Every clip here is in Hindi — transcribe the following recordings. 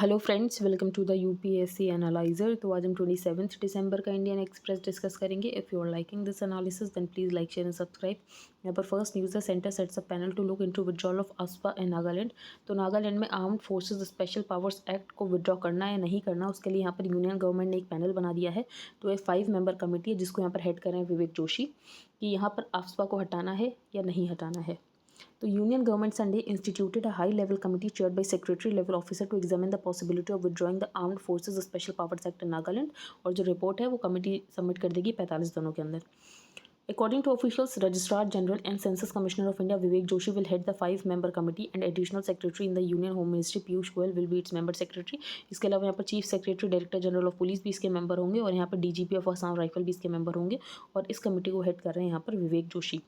Hello friends, welcome to the UPSC analyser. तो आज हम 27 दिसंबर का इंडियन एक्सप्रेस डिस्कस करेंगे। If you are liking this analysis then please like share and subscribe. यहाँ पर फर्स्ट न्यूज़ है, centre sets a panel to look into withdrawal of AFSPA in Nagaland. तो नागालैंड में armed forces special powers act को विड्रॉ करना है या नहीं करना, उसके लिए यहाँ पर यूनियन गवर्नमेंट ने एक पैनल बना दिया है। तो ये 5 मेंबर कमेटी है जिसको यहाँ पर हेड कर रहे हैं विवेक जोशी, कि यहाँ पर AFSPA को हटाना है या नहीं हटाना है। तो union government Sunday instituted a high level committee chaired by secretary level officer to examine the possibility of withdrawing the armed forces special powers act in Nagaland. और जो रिपोर्ट है वो कमेटी सबमिट कर देगी 45 दिनों के अंदर। According to officials, Registrar General and Census Commissioner of India Vivek Joshi will head the 5-member committee and additional secretary in the Union Home Ministry Piyush Goyal will be its member secretary. इसके अलावा यहाँ पर chief secretary director general of police भी इसके मेंबर होंगे और यहाँ पर डीजीपी ऑफ आसाम राइफल भी इसके मेंबर होंगे और इस कमेटी को हेड कर रहे हैं यहाँ पर विवेक जोशी।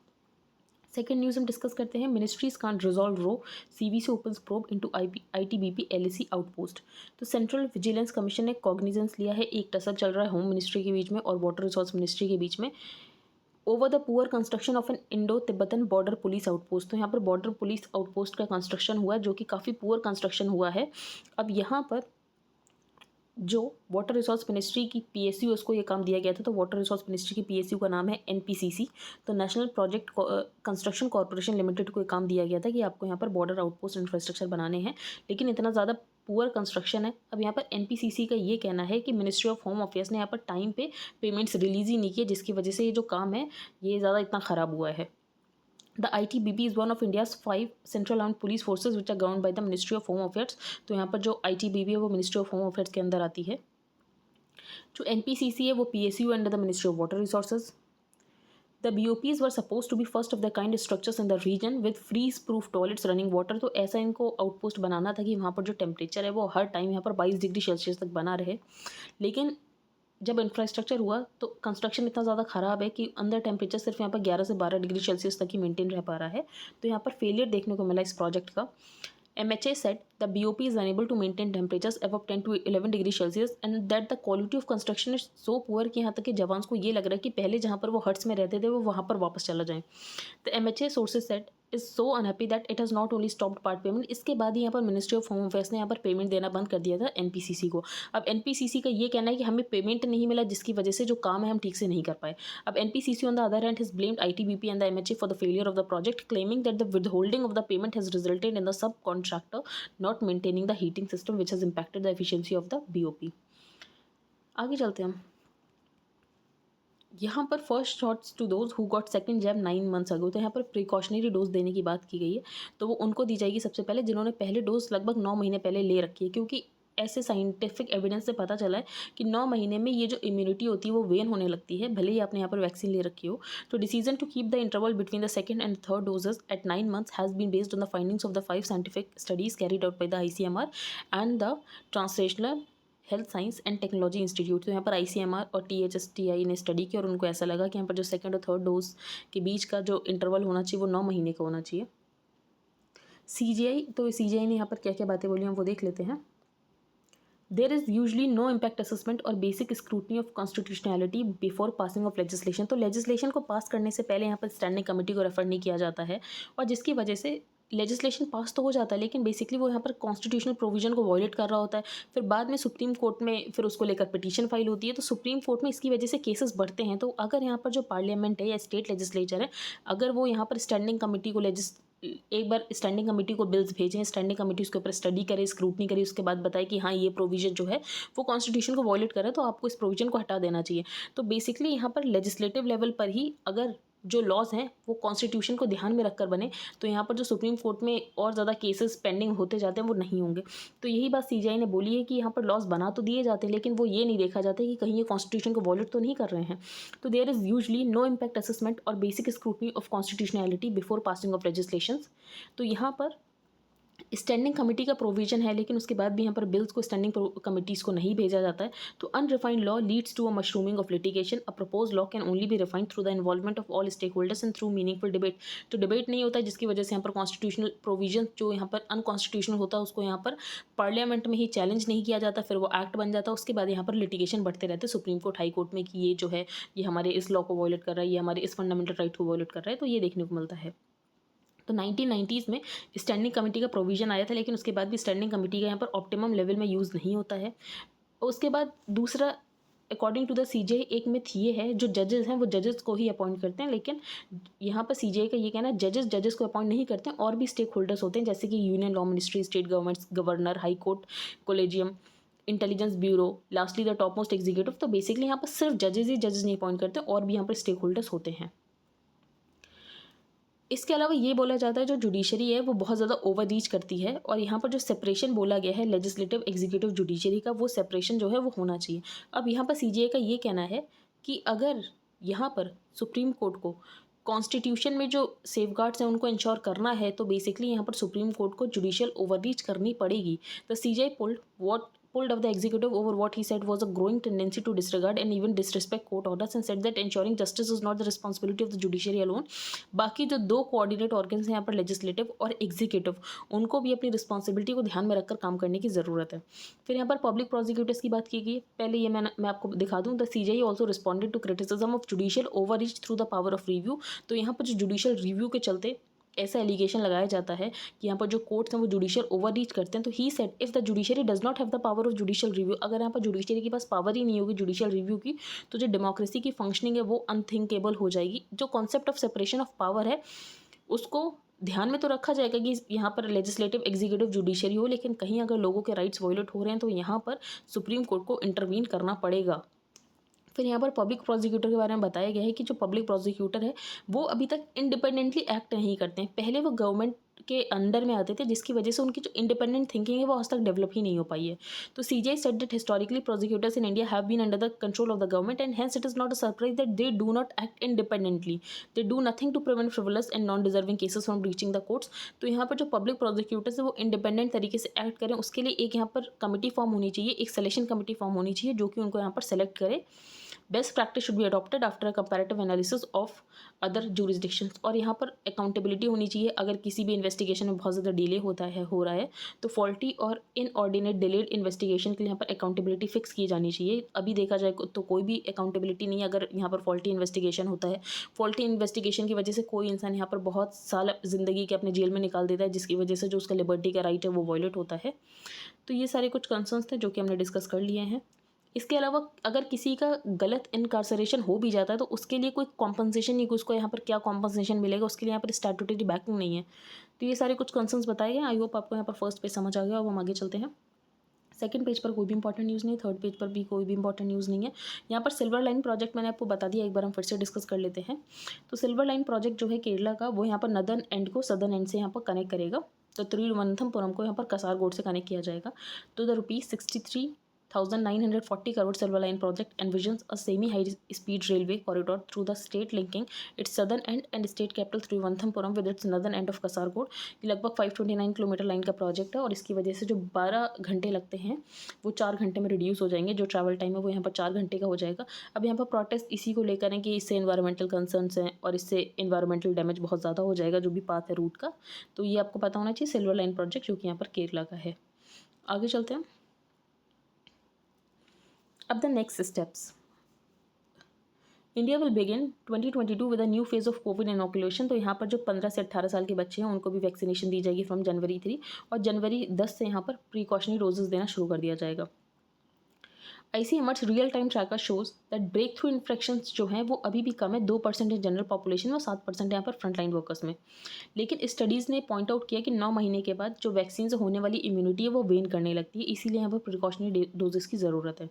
सेकेंड न्यूज़ हम डिस्कस करते हैं, ministries can't resolve row, CVC opens probe into ITBP LAC outpost. तो सेंट्रल विजिलेंस कमीशन ने कॉग्निजेंस लिया है, एक टसअप चल रहा है होम मिनिस्ट्री के बीच में और वाटर रिसोर्स मिनिस्ट्री के बीच में, over the poor construction of N Indo Tibetan border police outpost. तो यहाँ पर बॉर्डर पुलिस आउटपोस्ट का कंस्ट्रक्शन हुआ है जो कि काफ़ी पुअर कंस्ट्रक्शन हुआ है। अब यहाँ पर जो वाटर रिसोर्स मिनिस्ट्री की पीएसयू उसको ये काम दिया गया था, तो वाटर रिसोर्स मिनिस्ट्री की पीएसयू का नाम है एनपीसीसी। तो national project construction corporation limited को ये काम दिया गया था कि आपको यहाँ पर बॉर्डर आउटपोस्ट इंफ्रास्ट्रक्चर बनाने हैं, लेकिन इतना ज़्यादा पुअर कंस्ट्रक्शन है। अब यहाँ पर एनपीसीसी का ये कहना है कि मिनिस्ट्री ऑफ होम अफेयर्स ने यहाँ पर टाइम पे पेमेंट्स रिलीज़ ही नहीं किए, जिसकी वजह से ये जो काम है ये ज़्यादा इतना ख़राब हुआ है। The ITBP is one of India's 5 central armed police forces which are governed by the Ministry of Home Affairs। तो यहाँ पर जो ITBP है वो Ministry of Home Affairs के अंदर आती है। जो NPCC है वो PSU under the Ministry of Water Resources। The BOPs were supposed to be first of the kind structures in the region with freeze-proof toilets, running water। तो ऐसा इनको आउटपोस्ट बनाना था कि वहाँ पर जो टेम्परेचर है वो हर टाइम यहाँ पर 22 डिग्री सेल्सियस तक बना रहे, लेकिन जब इंफ्रास्ट्रक्चर हुआ तो कंस्ट्रक्शन इतना ज़्यादा ख़राब है कि अंदर टेम्परेचर सिर्फ यहाँ पर 11 से 12 डिग्री सेल्सियस तक ही मेंटेन रह पा रहा है। तो यहाँ पर फेलियर देखने को मिला इस प्रोजेक्ट का। MHA said the BOP is unable to maintain temperatures above 10 to 11 degree Celsius and that the quality of construction is so poor कि यहाँ तक कि जवान्स को ये लग रहा है कि पहले जहाँ पर वो हट्स में रहते थे वो वहाँ पर वापस चला जाएँ। The MHA sources said is so unhappy that it has not only stopped part payment। इसके बाद ही यहाँ पर मिनिस्ट्री ऑफ होम अफेयर्स ने यहाँ पर पेमेंट देना बंद कर दिया था एनपीसीसी को। अब एनपीसीसी का ये कहना है कि हमें पेमेंट नहीं मिला जिसकी वजह से जो काम है हम ठीक से नहीं कर पाए। अब NPCC on the other hand has blamed ITBP and the MHA for the failure of the project, claiming that the withholding of the payment has resulted in the sub contractor not maintaining the heating system which has impacted the efficiency of the BOP. आगे चलते हैं हम। यहाँ पर first shots to those who got second jab 9 months ago. तो यहाँ पर प्रिकॉशनरी डोज देने की बात की गई है, तो वो उनको दी जाएगी सबसे पहले जिन्होंने पहले डोज लगभग 9 महीने पहले ले रखी है, क्योंकि ऐसे साइंटिफिक एविडेंस से पता चला है कि 9 महीने में ये जो इम्यूनिटी होती है वो वेन होने लगती है, भले ही आपने यहाँ पर वैक्सीन ले रखी हो। तो decision to keep the interval between the second and third doses at 9 months has been based on the findings of the 5 scientific studies carried out by the ICMR and the translational health science and technology institute. तो यहाँ पर ICMR और THSTI ने स्टडी की और उनको ऐसा लगा कि यहाँ पर जो सेकंड और थर्ड डोज के बीच का जो इंटरवल होना चाहिए वो 9 महीने का होना चाहिए। CGI, तो CGI ने यहाँ पर क्या क्या बातें बोली हम वो देख लेते हैं। There is usually no impact assessment और basic scrutiny of constitutionality before passing of legislation. तो लेजिस्लेशन को पास करने से पहले यहाँ पर स्टैंडिंग कमेटी को रेफर नहीं किया जाता है, और जिसकी वजह से लेजिस्लेशन पास तो हो जाता है लेकिन बेसिकली वो यहाँ पर कॉन्स्टिट्यूशनल प्रोविजन को वॉयलेट कर रहा होता है। फिर बाद में सुप्रीम कोर्ट में फिर उसको लेकर पिटीशन फाइल होती है, तो सुप्रीम कोर्ट में इसकी वजह से केसेस बढ़ते हैं। तो अगर यहाँ पर जो पार्लियामेंट है या स्टेट लेजिस्लेचर है, अगर वो यहाँ पर स्टैंडिंग कमेटी को एक बार स्टैंडिंग कमेटी को बिल्स भेजें, स्टैंडिंग कमेटी उसके ऊपर स्टडी करे, स्क्रूटनी करे, उसके बाद बताए कि हाँ ये प्रोविजन जो है वो कॉन्स्टिट्यूशन को वॉयलेट कर रहा है, तो आपको इस प्रोविजन को हटा देना चाहिए। तो बेसिकली यहाँ पर लेजिस्लेटिव लेवल पर ही अगर जो लॉज हैं वो कॉन्स्टिट्यूशन को ध्यान में रखकर बने, तो यहाँ पर जो सुप्रीम कोर्ट में और ज़्यादा केसेस पेंडिंग होते जाते हैं वो नहीं होंगे। तो यही बात CGI ने बोली है कि यहाँ पर लॉज बना तो दिए जाते हैं लेकिन वो ये नहीं देखा जाता कि कहीं ये कॉन्स्टिट्यूशन को वॉयलेट तो नहीं कर रहे हैं। तो there is usually no impact assessment और basic scrutiny of constitutionality before passing of legislations. तो यहाँ पर स्टैंडिंग कमेटी का प्रोविजन है लेकिन उसके बाद भी यहाँ पर बिल्स को स्टैंडिंग कमिटीज़ को नहीं भेजा जाता है। तो unrefined law leads to a mushrooming of litigation. A propose law can only be refined through the involvement of all stake holders and through meaningful debate. तो डिबेट नहीं होता है जिसकी वजह से यहाँ पर कॉन्स्टिट्यूशनल प्रोविजन जो यहाँ पर अनकॉन्स्टिट्यूशनल होता है उसको यहाँ पर पार्लियामेंट में ही चैलेंज नहीं किया जाता, फिर वो एक्ट बन जाता है। उसके बाद यहाँ पर लिटिगेशन बढ़ते रहते हैं सुप्रीम कोर्ट, हाई कोर्ट में कि ये जो है ये हमारे इस लॉ को वॉयलेट कर रहा है, ये हमारे इस फंडामेंटल राइट को वॉयलेट कर रहा है। तो ये देखने को मिलता है। तो 1990s में स्टैंडिंग कमेटी का प्रोविज़न आया था, लेकिन उसके बाद भी स्टैंडिंग कमेटी का यहाँ पर ऑप्टिमम लेवल में यूज़ नहीं होता है। उसके बाद दूसरा, अकॉर्डिंग टू द सीजेआई एक मिथ ये है, जो जजेस हैं वो जजेस को ही अपॉइंट करते हैं, लेकिन यहाँ पर सीजेआई का ये कहना है जजेस को अपॉइंट नहीं करते हैं, और भी स्टेक होल्डर्स होते हैं, जैसे कि union law ministry, state governments, governor, high court, collegium, intelligence bureau, lastly the top most executive. तो बेसिकली यहाँ पर सिर्फ जजेस नहीं अपॉइंट करते, और भी यहाँ पर स्टेक होल्डर्स होते हैं। इसके अलावा ये बोला जाता है जो जुडिशरी है वो बहुत ज़्यादा ओवर रीच करती है, और यहाँ पर जो सेपरेशन बोला गया है लेजिस्लेटिव, एग्जीक्यूटिव, जुडिशरी का, वो सेपरेशन जो है वो होना चाहिए। अब यहाँ पर सीजेआई का ये कहना है कि अगर यहाँ पर सुप्रीम कोर्ट को कॉन्स्टिट्यूशन में जो सेफगार्ड्स हैं उनको इंश्योर करना है, तो बेसिकली यहाँ पर सुप्रीम कोर्ट को जुडिशियल ओवररीच करनी पड़ेगी। The CJI pulled of the executive over what he said was a growing tendency to disregard and even disrespect court orders, and said that ensuring justice is not the responsibility of the judiciary alone. बाकी जो दो कोऑर्डिनेट ऑर्गन्स हैं यहाँ पर, लेजिस्लेटिव और एग्जीक्यूटिव, उनको भी अपनी रिस्पॉन्सिबिलिटी को ध्यान में रखकर काम करने की ज़रूरत है। फिर यहाँ पर पब्लिक प्रोसिक्यूटर्स की बात की गई। पहले ये मैं आपको दिखा दूँ, the CJI also responded to criticism of judicial overreach through the power of review. तो यहाँ पर जो जुडिशियल रिव्यू के चलते ऐसा एलिगेशन लगाया जाता है कि यहाँ पर जो कोर्ट्स हैं वो जुडिशियल ओवररीच करते हैं। तो he said if the judiciary does not have the power of judicial review, अगर यहाँ पर जुडिशरी के पास पावर ही नहीं होगी जुडिशियल रिव्यू की, तो जो डेमोक्रेसी की फंक्शनिंग है वो अनथिंकेबल हो जाएगी। जो concept of separation of power है उसको ध्यान में तो रखा जाएगा कि यहाँ पर लेजिस्लेटिव, एग्जीक्यूटिव, जुडिशरी हो, लेकिन कहीं अगर लोगों के राइट्स वायलेट हो रहे हैं तो यहाँ पर सुप्रीम कोर्ट को इंटरवीन करना पड़ेगा। फिर यहाँ पर पब्लिक प्रोसिक्यूटर के बारे में बताया गया है कि जो पब्लिक प्रोसिक्यूटर है वो अभी तक इंडिपेंडेंटली एक्ट नहीं करते हैं। पहले वो गवर्नमेंट के अंडर में आते थे, जिसकी वजह से उनकी जो इंडिपेंडेंट थिंकिंग है वो आज तक डेवलप ही नहीं हो पाई है। तो CJI said that historically prosecutors in India have been under the control of the government, and hence it is not a surprise that they do not act independently, they do nothing to prevent frivolous and non deserving cases from reaching the courts. तो यहाँ पर जो पब्लिक प्रोसिक्यूटर्स है वो इंडिपेंडेंट तरीके से एक्ट करें, उसके लिए एक यहाँ पर कमिटी फॉर्म होनी चाहिए, एक सिलेक्शन कमिटी फॉर्म होनी चाहिए जो कि उनको यहाँ पर सेलेक्ट करे। Best practice should be adopted after a comparative analysis of other jurisdictions. और यहाँ पर अकाउंटेबिलिटी होनी चाहिए। अगर किसी भी इन्वेस्टिगेशन में बहुत ज़्यादा डिले हो रहा है तो फॉल्टी और इनऑर्डिनेट डिलेड इन्वेस्टिगेशन के लिए यहाँ पर अकाउंटेबिलिटी फिक्स की जानी चाहिए। अभी देखा जाए तो कोई भी अकाउंटेबिलिटी नहीं है अगर यहाँ पर फॉल्टी इन्वेस्टिगेशन होता है। फॉल्टी इन्वेस्टिगेशन की वजह से कोई इंसान यहाँ पर बहुत साल ज़िंदगी के अपने जेल में निकाल देता है, जिसकी वजह से जो उसका लिबर्टी का राइट है वो वायलेट होता है। तो ये सारे कुछ कंसर्न्स थे जो कि हमने डिस्कस कर लिए हैं। इसके अलावा अगर किसी का गलत इनकार्सरेशन हो भी जाता है तो उसके लिए कोई कॉम्पनसेशन नहीं, उसको यहाँ पर क्या कॉम्पनसेशन मिलेगा, उसके लिए यहाँ पर स्टैट्यूटरी बैकिंग नहीं है। तो ये सारे कुछ कंसर्न्स बताए गए। आई होप आपको यहाँ पर फर्स्ट पेज समझ आ गया। अब हम आगे चलते हैं। सेकंड पेज पर कोई भी इंपॉर्टेंट न्यूज़ नहीं, थर्ड पेज पर भी कोई भी इंपॉर्टेंट न्यूज़ नहीं है। यहाँ पर सिल्वर लाइन प्रोजेक्ट मैंने आपको बता दिया, एक बार हम फिर से डिस्कस कर लेते हैं। तो सिल्वर लाइन प्रोजेक्ट जो है केरला का, वो यहाँ पर नदर्न एंड को सदर्न एंड से यहाँ पर कनेक्ट करेगा। तो तिरुवनंतपुरम को यहाँ पर कसारगोड से कनेक्ट किया जाएगा। तो the ₹63,940 crore Silver Line project envisions a semi-high-speed railway corridor through the state, linking its southern end and state capital Thiruvananthapuram with its northern end of Kasaragod। ये लगभग 529 किलोमीटर लाइन का प्रोजेक्ट है, और इसकी वजह से जो 12 घंटे लगते हैं वो 4 घंटे में रिड्यूस हो जाएंगे। जो ट्रैवल टाइम है वो यहाँ पर 4 घंटे का हो जाएगा। अब यहाँ पर प्रोटेस्ट इसी को लेकर है कि इससे इन्वायरमेंटल कंसर्न्स हैं और इससे इन्वायरमेंटल डैमेज बहुत ज़्यादा हो जाएगा जो भी पाथ है रूट का। तो ये आपको पता होना चाहिए, सिल्वर लाइन प्रोजेक्ट जो कि यहाँ पर केरला का है। आगे चलते हैं। अब the next steps, India will begin 2022 with a new phase of Covid inoculation. तो यहाँ पर जो 15 से 18 साल के बच्चे हैं उनको भी वैक्सीनेशन दी जाएगी फ्रॉम जनवरी 3, और जनवरी 10 से यहाँ पर प्रिकॉशनरी डोजेस देना शुरू कर दिया जाएगा। ICMR's real time tracker shows that breakthrough infections जो हैं वो अभी भी कम है, 2% है जनरल पॉपुलेशन में और 7% यहाँ पर फ्रंटलाइन वर्कर्स में। लेकिन स्टडीज़ ने पॉइंट आउट किया कि 9 महीने के बाद जो वैक्सीन से होने वाली इम्यूनिटी है वो वेन करने लगती है, इसीलिए यहाँ पर प्रिकॉशनरी डोजेस की ज़रूरत है।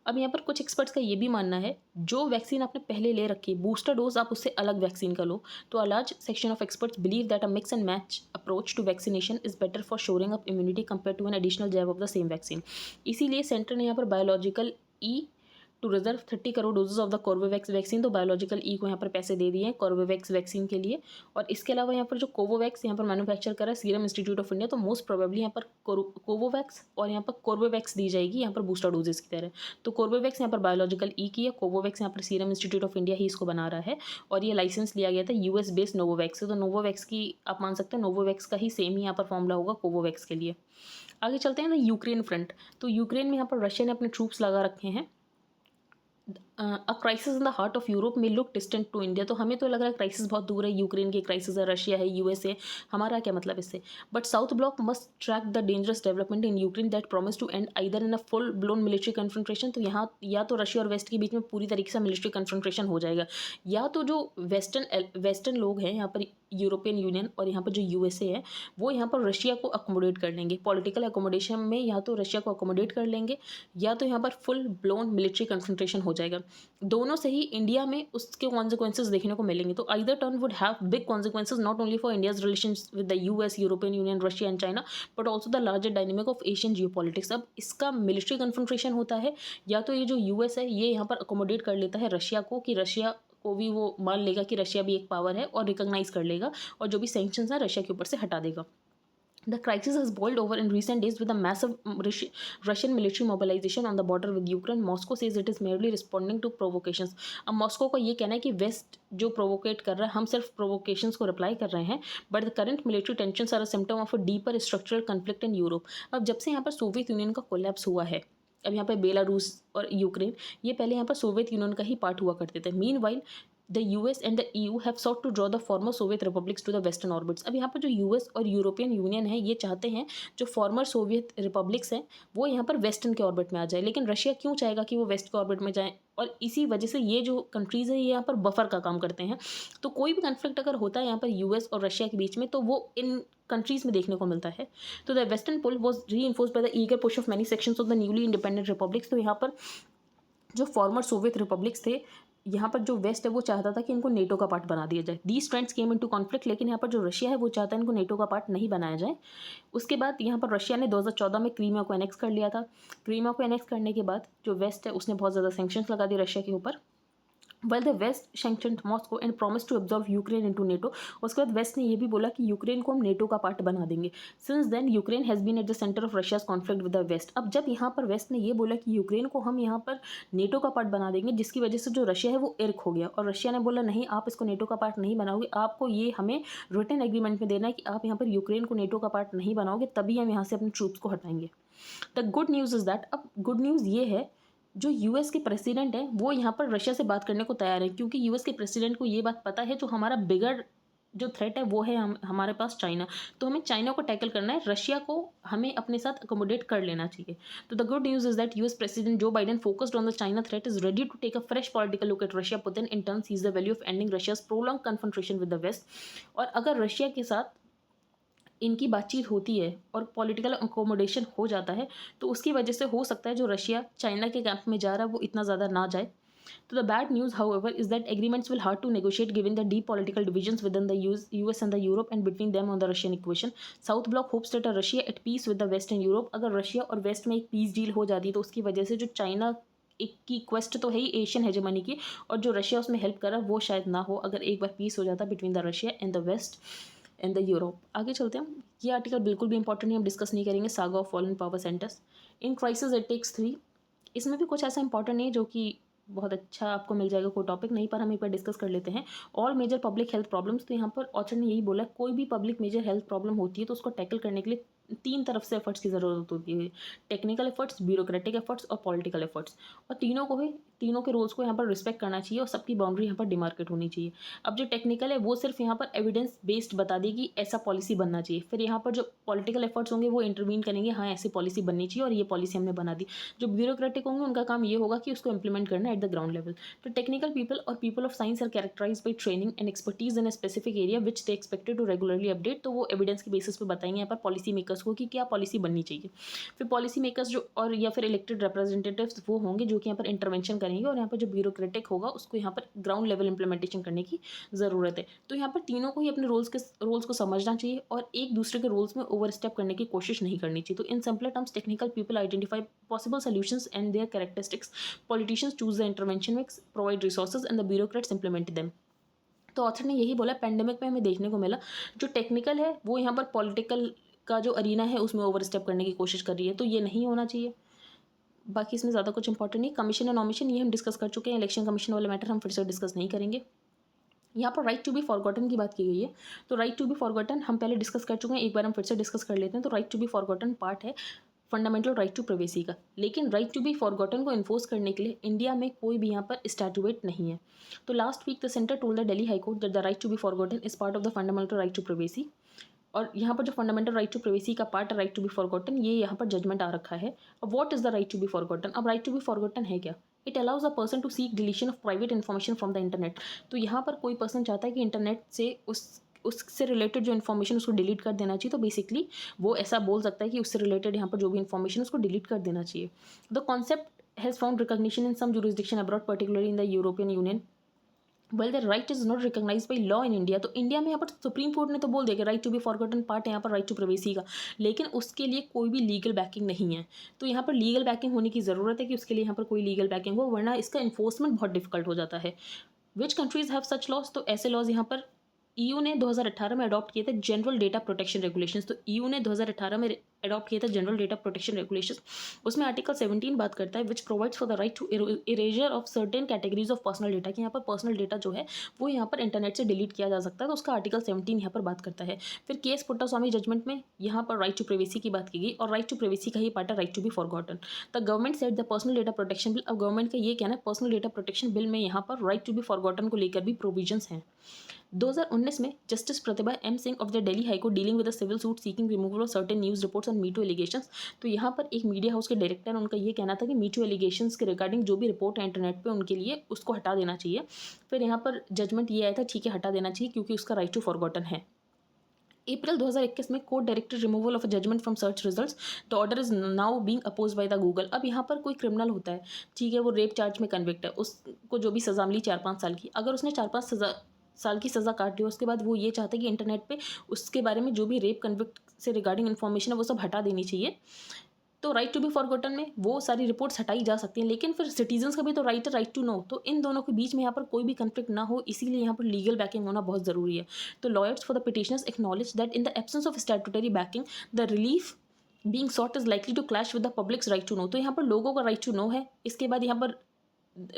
अब यहाँ पर कुछ एक्सपर्ट्स का ये भी मानना है जो वैक्सीन आपने पहले ले रखी है, बूस्टर डोज आप उससे अलग वैक्सीन का लो। तो a large section of experts believe that a mix and match approach to vaccination is better for shoring up immunity compare to an additional jab of the same vaccine. इसीलिए सेंटर ने यहाँ पर biological E to reserve 30 crore doses of the Corbevax vaccine. तो बायोलॉजिकल ई को यहाँ पर पैसे दे दिए हैं कोर्बेवैक्स वैक्सीन के लिए। और इसके अलावा यहाँ पर जो कोवोवैक्स यहाँ पर मैन्युफैक्चर करा है सीरम इंस्टीट्यूट ऑफ इंडिया, तो मोस्ट प्रोबेबली यहाँ पर कोवोवैक्स और यहाँ पर कोर्बेवैक्स दी जाएगी यहाँ पर बूस्टर डोजेस की तरह। तो कोर्बेवैक्स यहाँ पर बायोलॉजिकल ई की है, कोवोवैक्स यहाँ पर सीरम इंस्टीट्यूट ऑफ इंडिया ही इसको बना रहा है, और ये लाइसेंस लिया गया था US बेस्ड नोवोवैक्स से। तो नोवोवैक्स की आप मान सकते हैं नोवोवैक्स का ही सेम ही यहाँ पर फॉर्मूला होगा कोवोवैक्स के लिए। आगे चलते हैं ना यूक्रेन फ्रंट। तो यूक्रेन में यहाँ पर रशिया ने अपने ट्रूप्स लगा रखे हैं, a crisis in the heart of Europe में लुक डिस्टेंट टू इंडिया। तो हमें तो लग रहा है क्राइसिस बहुत दूर है, यूक्रेन की क्राइसिस है, रशिया है, यूएसए, हमारा क्या मतलब इससे। But South Block must track the dangerous development in Ukraine that promise to end either in a full blown military confrontation. तो यहाँ या तो रशिया और वेस्ट के बीच में पूरी तरीके से मिलिट्री कन्फ्रंट्रेशन हो जाएगा, या तो जो वेस्टर्न लोग हैं यहाँ पर, यूरोपियन यूनियन और यहाँ पर जो यूएसए है, वो यहाँ पर रशिया को अकोमोडेट कर लेंगे, पॉलिटिकल अकोमोडेशन में या तो रशिया को अकोमोडेट कर लेंगे, या तो यहाँ पर फुल ब्लोन मिलिट्री कन्फ्रंट्रेशन हो जाएगा। दोनों से ही इंडिया में उसके कॉन्सिक्वेंसेज देखने को मिलेंगे। तो either turn would have big consequences not only for India's relations with the US, European union, Russia and China, but also the larger dynamic of Asian geopolitics. अब इसका मिलिट्री कन्फ्रंट्रेशन होता है, या तो ये जो यूएस है ये यहाँ पर अकोमोडेट कर लेता है रशिया को, कि रशिया को भी वो मान लेगा कि रशिया भी एक पावर है और रिकॉग्नाइज कर लेगा, और जो भी सैंक्शंस है रशिया के ऊपर से हटा देगा। The crisis has boiled over in recent days with a massive Russian military mobilization on the border with Ukraine. Moscow says it is merely responding to provocations. अब मॉस्को का ये कहना है कि वेस्ट जो प्रोवोकेट कर रहा है, हम सिर्फ प्रोवोकेशंस को रिप्लाई कर रहे हैं, but the current military tensions are a symptom of a deeper structural conflict in Europe. अब जब से यहाँ पर सोवियत यूनियन का कोलैप्स हुआ है, अब यहाँ पर बेलारूस और यूक्रेन, ये पहले यहाँ पर सोवियत यूनियन का ही पार्ट हुआ करते थे। Meanwhile the US and the EU have sought to draw the former Soviet republics to the western orbits. अब यहाँ पर जो यूएस और यूरोपियन यूनियन है ये चाहते हैं जो फॉर्मर सोवियत रिपब्लिक्स हैं वो यहाँ पर वेस्टर्न के ऑर्बिट में आ जाए, लेकिन रशिया क्यों चाहेगा कि वो वेस्ट के ऑर्बिट में जाए, और इसी वजह से ये जो कंट्रीज़ हैं ये यहाँ पर बफर का काम करते हैं। तो कोई भी कन्फ्लिक्ट अगर होता है यहाँ पर यूएस और रशिया के बीच में, तो वो इन कंट्रीज़ में देखने को मिलता है। तो द वेस्टर्न पुल वॉज री enforced by the eager push of many sections of the newly independent republics. तो यहाँ पर जो फॉर्मर सोवियत रिपब्लिक्स थे, यहाँ पर जो वेस्ट है वो चाहता था कि इनको नेटो का पार्ट बना दिया जाए। These trends came into conflict, लेकिन यहाँ पर जो रशिया है वो चाहता है इनको नेटो का पार्ट नहीं बनाया जाए। उसके बाद यहाँ पर रशिया ने 2014 में क्रीमिया को एनेक्स कर लिया था। क्रीमिया को एनेक्स करने के बाद जो वेस्ट है उसने बहुत ज़्यादा सैंक्शंस लगा दिए रशिया के ऊपर। Well the west sanctioned Moscow and promise to absorb Ukraine into NATO. उसके बाद वेस्ट ने ये भी बोला कि यूक्रेन को हम नेटो का पार्ट बना देंगे। Since then Ukraine has been at the centre of Russia's conflict with the west. अब जब यहाँ पर वेस्ट ने ये बोला कि यूक्रेन को हम यहाँ पर नेटो का पार्ट बना देंगे, जिसकी वजह से जो रशिया है वो इर्क हो गया, और रशिया ने बोला नहीं, आप इसको नेटो का पार्ट नहीं बनाओगे, आपको ये हमें रिटन एग्रीमेंट में देना है कि आप यहाँ पर यूक्रेन को नेटो का पार्ट नहीं बनाओगे, तभी हम यहाँ से अपने ट्रूप्स को हटाएंगे। The good news is that, अब गुड न्यूज़ ये है, जो यूएस के प्रेसिडेंट हैं वो यहाँ पर रशिया से बात करने को तैयार है, क्योंकि यूएस के प्रेसिडेंट को ये बात पता है जो हमारा बिगर जो थ्रेट है वो है हमारे पास चाइना। तो हमें चाइना को टैकल करना है, रशिया को हमें अपने साथ अकोमोडेट कर लेना चाहिए। तो the good news is that US president Joe Biden focused on the China threat is ready to take a fresh political look at Russia. Putin in turn sees the value of ending Russia's prolong confrontation with the west. और अगर रशिया के साथ इनकी बातचीत होती है और पॉलिटिकल अकोमोडेशन हो जाता है, तो उसकी वजह से हो सकता है जो रशिया चाइना के कैंप में जा रहा है वो इतना ज़्यादा ना जाए। तो the bad news however is that agreements will hard to negotiate given the deep political divisions within the US and the Europe and between them on the Russian equation. South bloc hopes that a Russia at peace with the West and Europe। अगर रशिया और वेस्ट में एक पीस डील हो जाती है तो उसकी वजह से जो चाइना एक की क्वेस्ट तो है ही एशियन हेजेमनी की, और जो रशिया उसमें हेल्प कर रहा है वो शायद ना हो, अगर एक बार पीस हो जाता between the Russia and the west and the Europe. आगे चलते हैं, ये आर्टिकल बिल्कुल भी इंपॉर्टेंट नहीं, हम डिस्कस नहीं करेंगे। Saga of fallen power centres in crisis it takes 3। इसमें भी कुछ ऐसा इंपॉर्टेंट नहीं है जो कि बहुत अच्छा आपको मिल जाएगा कोई टॉपिक नहीं, पर हम एक बार डिस्कस कर लेते हैं। All major public health problems, तो यहाँ पर ऑथर ने यही बोला कोई भी पब्लिक मेजर हेल्थ प्रॉब्लम होती है तो उसको टैकल करने के लिए 3 तरफ से एफर्ट्स की ज़रूरत होती है, टेक्निकल एफर्ट्स, ब्यूरोक्रेटिक एफर्ट्स और पॉलिटिकल एफर्ट्स। और तीनों के रोल्स को यहाँ पर रिस्पेक्ट करना चाहिए और सबकी बाउंड्री यहाँ पर डिमार्केट होनी चाहिए। अब जो टेक्निकल है वो सिर्फ यहाँ पर एविडेंस बेस्ड बता देगी ऐसा पॉलिसी बनना चाहिए, फिर यहाँ पर जो पॉलिटिकल एफर्ट्स होंगे वो इंटरवीन करेंगे, हाँ ऐसी पॉलिसी बननी चाहिए और ये पॉलिसी हमने बना दी। जो ब्यूरोक्रेटिक होंगे उनका काम ये होगा कि उसको इंप्लीमेंट करना एट द ग्राउंड लेवल। तो टेक्निकल पीपल और people of science are characterize by training and expertise in a specific area which they expected to regularly update. तो वो एविडेंस के बेसिस पे बताएंगे यहाँ पर पॉलिसी मेकर्स को कि क्या पॉलिसी बननी चाहिए। फिर पॉलिसी मेकर्स जो और या फिर इलेक्टेड रिप्रेजेंटेटिव्स वो होंगे जो कि यहाँ पर इंटरवेंशन करेंगे, और यहाँ पर जो ब्यूरोक्रेटिक होगा उसको यहाँ पर ग्राउंड लेवल इंप्लीमेंटेशन करने की ज़रूरत है। तो यहाँ पर तीनों को ही अपने रोल्स को समझना चाहिए और एक दूसरे के रोल्स में ओवर स्टेप करने की कोशिश नहीं करनी चाहिए। तो in simple terms technical people identify possible solutions and there characteristics, politicians choose the intervention mix, provide resources and the bureaucrats implement them. तो ऑथर ने यही बोला, पेंडेमिक में हमें देखने को मिला जो टेक्निकल है वो यहाँ पर पॉलिटिकल का जो अरीना है उसमें ओवर स्टेप करने की कोशिश कर रही है, तो ये नहीं होना चाहिए। बाकी इसमें ज़्यादा कुछ इंपॉर्टेंट नहीं। कमीशन एंड नॉमिशन ये हम डिस्कस कर चुके हैं, इलेक्शन कमीशन वाला मैटर हम फिर से डिस्कस नहीं करेंगे। यहाँ पर राइट टू बी फॉरगॉटन की बात की गई है, तो राइट टू बी फॉरगॉटन हम पहले डिस्कस कर चुके हैं, एक बार हम फिर से डिस्कस कर लेते हैं। तो right to be forgotten part है फंडामेंटल राइट टू प्राइवेसी का। लेकिन राइट टू बी फॉरगॉटन को इन्फोर्स करने के लिए इंडिया में कोई भी यहाँ पर स्टैट्यूएट नहीं है। तो last week the centre told the Delhi high court that the right to be forgotten is part of the fundamental right to privacy. और यहाँ पर जो फंडामेंटल राइट टू प्राइवेसी का पार्ट है राइट टू बी फॉरगॉटन, ये यहाँ पर जजमेंट आ रखा है। अब what is the right to be forgotten? अब राइट टू बी फॉरगॉटन है क्या? It allows a person to seek deletion of private information from the internet. तो यहाँ पर कोई पर्सन चाहता है कि इंटरनेट से उससे रिलेटेड जो इन्फॉर्मेशन उसको डिलीट कर देना चाहिए, तो बेसिकली वो ऐसा बोल सकता है कि उससे रिलेटेड यहाँ पर जो भी इन्फॉर्मेशन उसको डिलीट कर देना चाहिए। The concept has found recognition in some jurisdiction abroad, particularly in the European Union. Well the right is not recognise by law in India. तो इंडिया में यहाँ पर सुप्रीम कोर्ट ने तो बोल दिया कि right to be forgotten part है यहाँ पर राइट टू प्राइवेसी का, लेकिन उसके लिए कोई भी लीगल बैकिंग नहीं है। तो यहाँ पर लीगल बैकिंग होने की ज़रूरत है कि उसके लिए यहाँ पर कोई लीगल बैकिंग हो, वरना इसका इन्फोर्समेंट बहुत डिफिकल्ट हो जाता है। Which countries have such laws? तो ऐसे लॉज यहाँ पर ईयू ने 2018 में अडॉप्ट किए थे जनरल डेटा प्रोटेक्शन रेगुलेशंस। तो ईयू ने 2018 में अडॉप्ट किए थे जनरल डेटा प्रोटेक्शन रेगुलेशंस। उसमें आर्टिकल 17 बात करता है which provides for the right to erasure of certain categories of personal data, कि यहाँ पर पर्सनल डेटा जो है वो यहाँ पर इंटरनेट से डिलीट किया जा सकता है। तो उसका आर्टिकल 17 यहाँ पर बात करता है। फिर केस पुट्टास्वामी जजमेंट में यहाँ पर राइट टू प्राइवेसी की बात की गई, और राइट टू प्राइवेसी का ही पार्ट है right to be forgotten. The government set the personal data protection bill. अब गवर्नमेंट का ये कहना है पर्सनल डेटा प्रोटेक्शन बिल में यहाँ पर राइट टू बी फॉरगॉटन को लेकर भी प्रोविजंस हैं। 2019 में justice Pratibha M Singh of the Delhi high court dealing with the civil suit seeking removal of certain news reports on me too allegations. तो यहाँ पर एक मीडिया हाउस के डायरेक्टर, उनका ये कहना था कि मीटू एलिगेशंस के रिगार्डिंग जो भी रिपोर्ट है इंटरनेट पे उनके लिए उसको हटा देना चाहिए। फिर यहाँ पर जजमेंट ये आया था ठीक है हटा देना चाहिए क्योंकि उसका राइट टू फॉरगॉटन है। अप्रैल 2021 में court directed removal of judgment from search results. The order is now being oppose by the Google. अब यहाँ पर कोई क्रिमिनल होता है, ठीक है, वो रेप चार्ज में कन्विक्ट है, उसको जो भी सज़ा मिली 4-5 साल की, अगर उसने 4-5 साल की सज़ा काट ली, उसके बाद वो ये चाहता है कि इंटरनेट पे उसके बारे में जो भी रेप कन्विक्ट से रिगार्डिंग इन्फॉर्मेशन है वो सब हटा देनी चाहिए। तो राइट टू बी फॉरगॉटन में वो सारी रिपोर्ट्स हटाई जा सकती हैं, लेकिन फिर सिटीजन्स का भी तो राइट है राइट टू नो। तो इन दोनों के बीच में यहाँ पर कोई भी कन्फ्लिक्ट ना हो, इसीलिए यहाँ पर लीगल बैकिंग होना बहुत ज़रूरी है। तो lawyers for the petitioners acknowledge that in the absence of statutory backing the relief being sought is likely to clash with the public's right to know. तो यहाँ पर लोगों का राइट टू नो है, इसके बाद यहाँ पर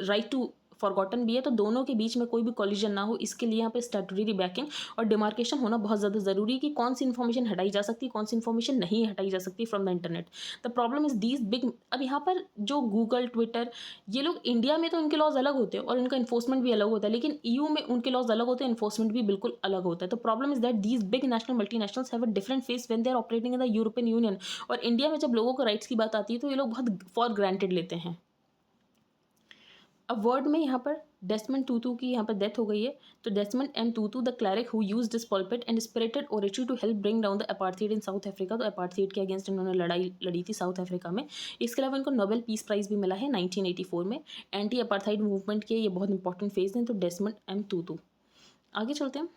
राइट टू फॉरगॉटन भी है, तो दोनों के बीच में कोई भी कॉलिजन ना हो, इसके लिए यहाँ पे स्टैट्यूटरी बैकिंग और डिमार्केशन होना बहुत ज़्यादा ज़रूरी है कि कौन सी इन्फॉर्मेशन हटाई जा सकती है, कौन सी इन्फॉर्मेशन नहीं हटाई जा सकती from the internet. The problem is these big. अब यहाँ पर जो गूगल, ट्विटर, ये लोग इंडिया में तो इनके लॉज अलग होते हैं और इनका इन्फोर्समेंट भी अलग होता है, लेकिन ईयू में उनके लॉज अलग होते हैं, इन्फोर्समेंट भी बिल्कुल अलग होता है। तो problem is that these big national multinationals have a different face when they are operating in the European Union. और इंडिया में जब लोगों को राइट्स की बात आती है तो ये लोग बहुत फॉर ग्रांटेड लेते हैं। अब वर्ड में यहाँ पर डेस्मंड टूतू की यहाँ पर डेथ हो गई है। तो Desmond M Tutu the cleric who used this pulpit and spirited oratory to help bring down the apartheid in South Africa. तो अपार्थाइड के अगेंस्ट इन्होंने लड़ाई लड़ी थी साउथ अफ्रीका में। इसके अलावा इनको नोबेल पीस प्राइज़ भी मिला है 1984 में। एंटी अपार्थाइड मूवमेंट के ये बहुत इंपॉर्टेंट फेज हैं। तो डेस्मंड एम टूतू। आगे चलते हैं।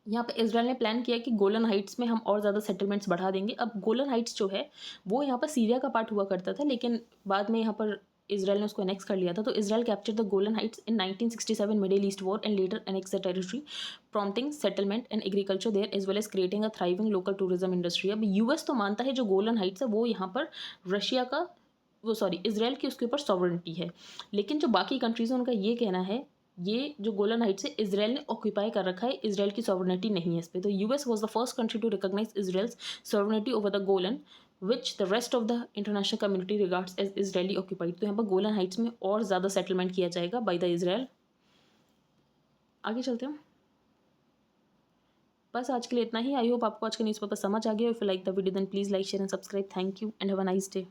यहाँ पे इजराइल ने प्लान किया कि गोलन हाइट्स में हम और ज़्यादा सेटलमेंट्स बढ़ा देंगे। अब गोलन हाइट्स जो है वो यहाँ पर सीरिया का पार्ट हुआ करता था, लेकिन बाद में यहाँ पर इजराइल ने उसको एनेक्स कर लिया था। तो Israel capture the Golan Heights in 1967 Middle East war and later annex the territory, prompting settlement and agriculture there as well as creating a thriving local tourism industry. अब यूएस तो मानता है जो गोलन हाइट्स है वो यहाँ पर रशिया का इजराइल की उसके ऊपर सॉवरेंटी है, लेकिन जो बाकी कंट्रीज़ हैं उनका ये कहना है ये जो गोलन हाइट्स है इजराइल ने ऑक्यूपाई कर रखा है, इजराइल की सॉवरेनिटी नहीं है इस पर। तो US was the first country to recognise Israel's sovereignty over the Golan which the rest of the international community regards as Israeli occupied. तो यहाँ पर गोलन हाइट्स में और ज़्यादा सेटलमेंट किया जाएगा बाय द इजराइल। आगे चलते हैं। बस आज के लिए इतना ही। आई होप आपको आज का न्यूज़पेपर समझ आ गया। If you like the video then please like share and subscribe. Thank you and have a nice day.